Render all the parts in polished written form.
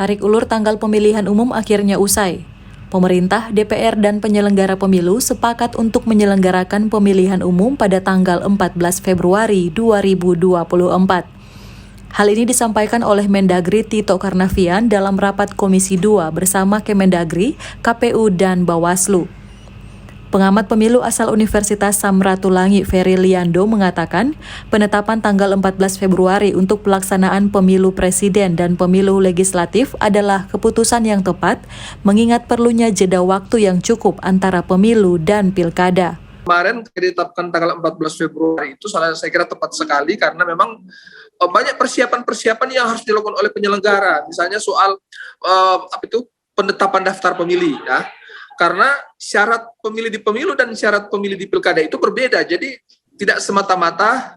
Tarik ulur tanggal pemilihan umum akhirnya usai. Pemerintah, DPR, dan penyelenggara pemilu sepakat untuk menyelenggarakan pemilihan umum pada tanggal 14 Februari 2024. Hal ini disampaikan oleh Mendagri Tito Karnavian dalam rapat Komisi 2 bersama Kemendagri, KPU, dan Bawaslu. Pengamat pemilu asal Universitas Samratulangi Ferry Liando mengatakan penetapan tanggal 14 Februari untuk pelaksanaan pemilu presiden dan pemilu legislatif adalah keputusan yang tepat mengingat perlunya jeda waktu yang cukup antara pemilu dan pilkada. Kemarin ditetapkan tanggal 14 Februari itu saya kira tepat sekali karena memang banyak persiapan-persiapan yang harus dilakukan oleh penyelenggara. Misalnya soal penetapan daftar pemilih ya. Karena syarat pemilih di pemilu dan syarat pemilih di pilkada itu berbeda. Jadi tidak semata-mata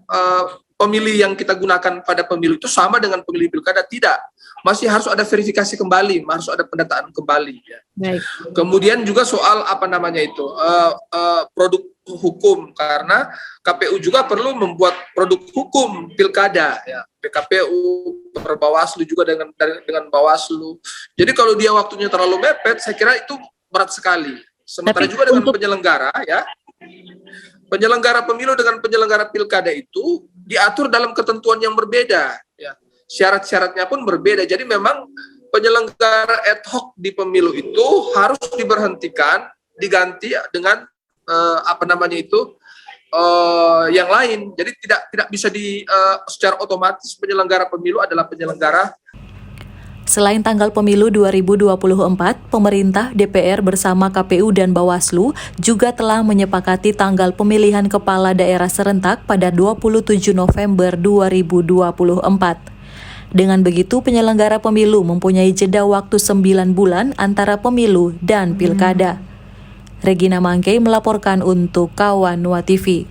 pemilih yang kita gunakan pada pemilu itu sama dengan pemilih pilkada, tidak. Masih harus ada verifikasi kembali, harus ada pendataan kembali. Ya. Baik. Kemudian juga soal produk hukum, karena KPU juga perlu membuat produk hukum pilkada. Ya. PKPU, Bawaslu juga dengan Bawaslu. Jadi kalau dia waktunya terlalu mepet, saya kira itu berat sekali. Sementara juga dengan penyelenggara ya. Penyelenggara pemilu dengan penyelenggara pilkada itu diatur dalam ketentuan yang berbeda ya. Syarat-syaratnya pun berbeda. Jadi memang penyelenggara ad hoc di pemilu itu harus diberhentikan, diganti dengan yang lain. Jadi tidak bisa secara otomatis penyelenggara pemilu adalah penyelenggara. Selain tanggal pemilu 2024, pemerintah, DPR bersama KPU dan Bawaslu juga telah menyepakati tanggal pemilihan kepala daerah serentak pada 27 November 2024. Dengan begitu, penyelenggara pemilu mempunyai jeda waktu 9 bulan antara pemilu dan pilkada. Regina Mangkei melaporkan untuk Kawan Nuwa TV.